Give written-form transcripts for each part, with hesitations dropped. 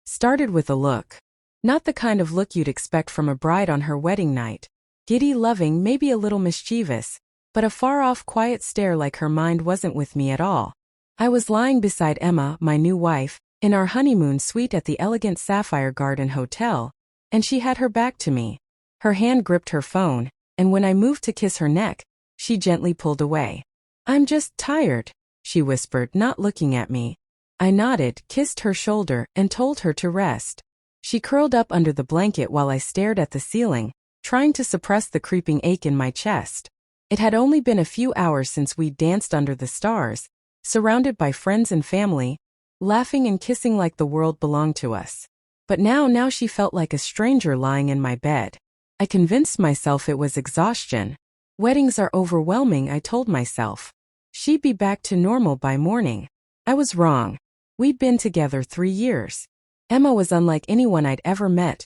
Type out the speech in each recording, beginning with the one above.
Started with a look. Not the kind of look you'd expect from a bride on her wedding night. Giddy, loving, maybe a little mischievous, but a far-off quiet stare like her mind wasn't with me at all. I was lying beside Emma, my new wife, in our honeymoon suite at the elegant Sapphire Garden Hotel, and she had her back to me. Her hand gripped her phone, and when I moved to kiss her neck, she gently pulled away. "I'm just tired," she whispered, not looking at me. I nodded, kissed her shoulder, and told her to rest. She curled up under the blanket while I stared at the ceiling, trying to suppress the creeping ache in my chest. It had only been a few hours since we'd danced under the stars, surrounded by friends and family, laughing and kissing like the world belonged to us. But now she felt like a stranger lying in my bed. I convinced myself it was exhaustion. Weddings are overwhelming, I told myself. She'd be back to normal by morning. I was wrong. We'd been together 3 years. Emma was unlike anyone I'd ever met.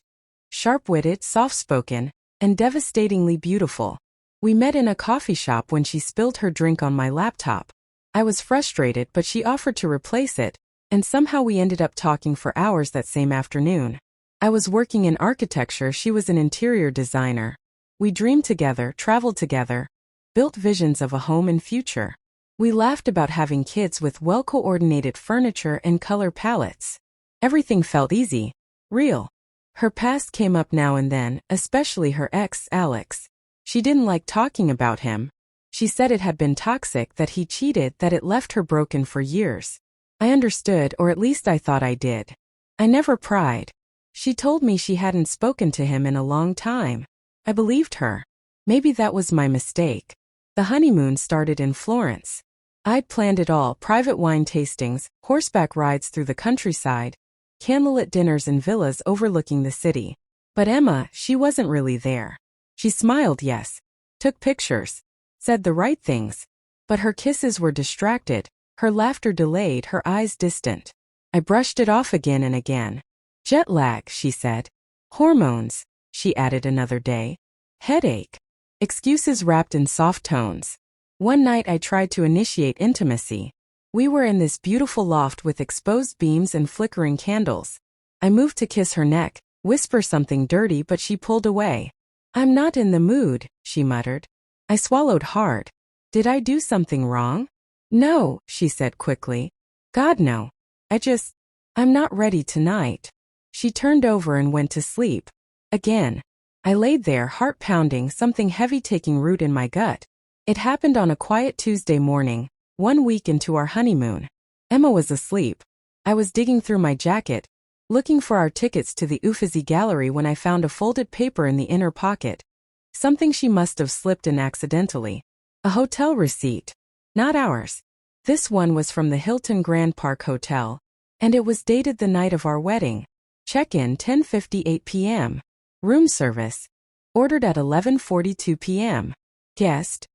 Sharp-witted, soft-spoken, and devastatingly beautiful. We met in a coffee shop when she spilled her drink on my laptop. I was frustrated, but she offered to replace it, and somehow we ended up talking for hours that same afternoon. I was working in architecture, she was an interior designer. We dreamed together, traveled together, built visions of a home and future. We laughed about having kids with well-coordinated furniture and color palettes. Everything felt easy, real. Her past came up now and then, especially her ex, Alex. She didn't like talking about him. She said it had been toxic, that he cheated, that it left her broken for years. I understood, or at least I thought I did. I never pried. She told me she hadn't spoken to him in a long time. I believed her. Maybe that was my mistake. The honeymoon started in Florence. I'd planned it all: private wine tastings, horseback rides through the countryside, candlelit dinners in villas overlooking the city. But Emma, she wasn't really there. She smiled, yes, took pictures, said the right things, but her kisses were distracted, her laughter delayed, her eyes distant. I brushed it off again and again. Jet lag, she said. Hormones, she added another day. Headache. Excuses wrapped in soft tones. One night I tried to initiate intimacy. We were in this beautiful loft with exposed beams and flickering candles. I moved to kiss her neck, whisper something dirty, but she pulled away. "I'm not in the mood," she muttered. I swallowed hard. Did I do something wrong? "No," she said quickly. "God, no. I'm not ready tonight." She turned over and went to sleep. Again. I laid there, heart pounding, something heavy taking root in my gut. It happened on a quiet Tuesday morning, 1 week into our honeymoon. Emma was asleep. I was digging through my jacket, looking for our tickets to the Uffizi Gallery, when I found a folded paper in the inner pocket. Something she must have slipped in accidentally. A hotel receipt. Not ours. This one was from the Hilton Grand Park Hotel, and it was dated the night of our wedding. Check-in 10:58 p.m. Room service. Ordered at 11:42 p.m. Guest: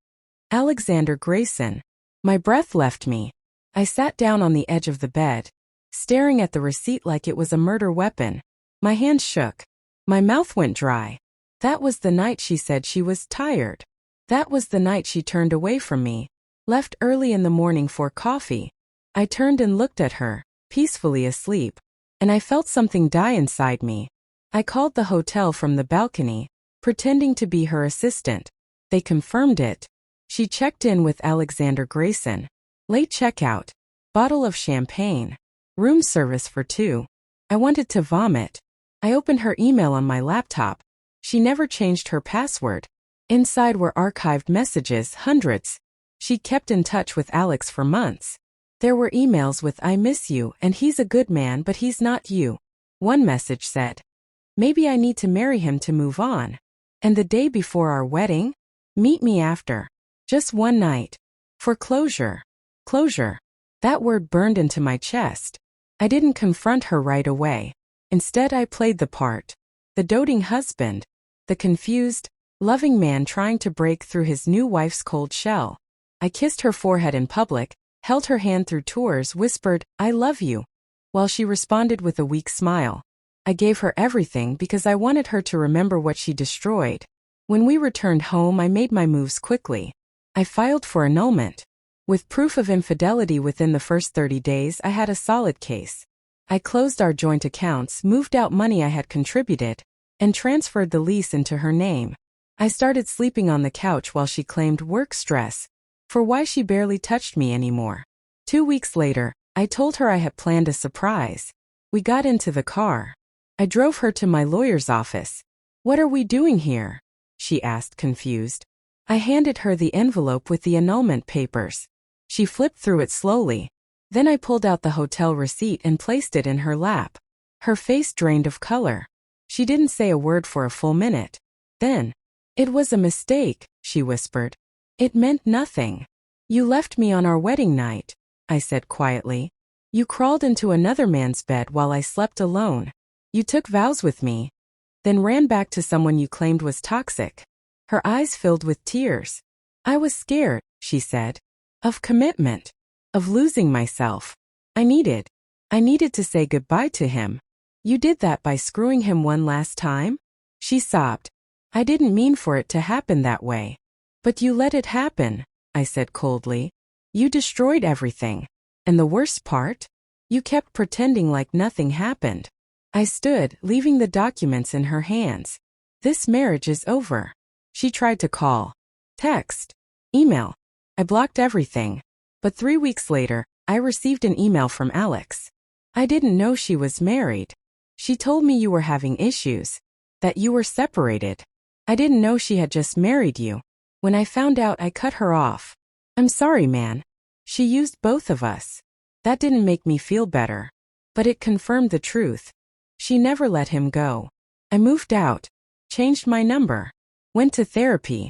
Alexander Grayson. My breath left me. I sat down on the edge of the bed, staring at the receipt like it was a murder weapon. My hands shook. My mouth went dry. That was the night she said she was tired. That was the night she turned away from me, left early in the morning for coffee. I turned and looked at her, peacefully asleep, and I felt something die inside me. I called the hotel from the balcony, pretending to be her assistant. They confirmed it. She checked in with Alexander Grayson. Late checkout. Bottle of champagne. Room service for 2. I wanted to vomit. I opened her email on my laptop. She never changed her password. Inside were archived messages, hundreds. She kept in touch with Alex for months. There were emails with "I miss you" and "He's a good man but he's not you." One message said, "Maybe I need to marry him to move on." And the day before our wedding, "Meet me after. Just one night. For closure." Closure. That word burned into my chest. I didn't confront her right away. Instead, I played the part. The doting husband. The confused, loving man trying to break through his new wife's cold shell. I kissed her forehead in public, held her hand through tours, whispered, "I love you," while she responded with a weak smile. I gave her everything because I wanted her to remember what she destroyed. When we returned home, I made my moves quickly. I filed for annulment. With proof of infidelity within the first 30 days, I had a solid case. I closed our joint accounts, moved out money I had contributed, and transferred the lease into her name. I started sleeping on the couch while she claimed work stress for why she barely touched me anymore. 2 weeks later, I told her I had planned a surprise. We got into the car. I drove her to my lawyer's office. "What are we doing here?" she asked, confused. I handed her the envelope with the annulment papers. She flipped through it slowly. Then I pulled out the hotel receipt and placed it in her lap. Her face drained of color. She didn't say a word for a full minute. Then, "It was a mistake," she whispered. "It meant nothing. You left me on our wedding night," I said quietly. "You crawled into another man's bed while I slept alone. You took vows with me, then ran back to someone you claimed was toxic." Her eyes filled with tears. "I was scared," she said, "of commitment, of losing myself. I needed to say goodbye to him. You did that by screwing him one last time?" She sobbed. "I didn't mean for it to happen that way." "But you let it happen," I said coldly. "You destroyed everything. And the worst part? You kept pretending like nothing happened." I stood, leaving the documents in her hands. "This marriage is over." She tried to call, text, email. I blocked everything. But 3 weeks later, I received an email from Alex. "I didn't know she was married. She told me you were having issues, that you were separated. I didn't know she had just married you. When I found out, I cut her off. I'm sorry, man. She used both of us." That didn't make me feel better. But it confirmed the truth. She never let him go. I moved out, changed my number, went to therapy,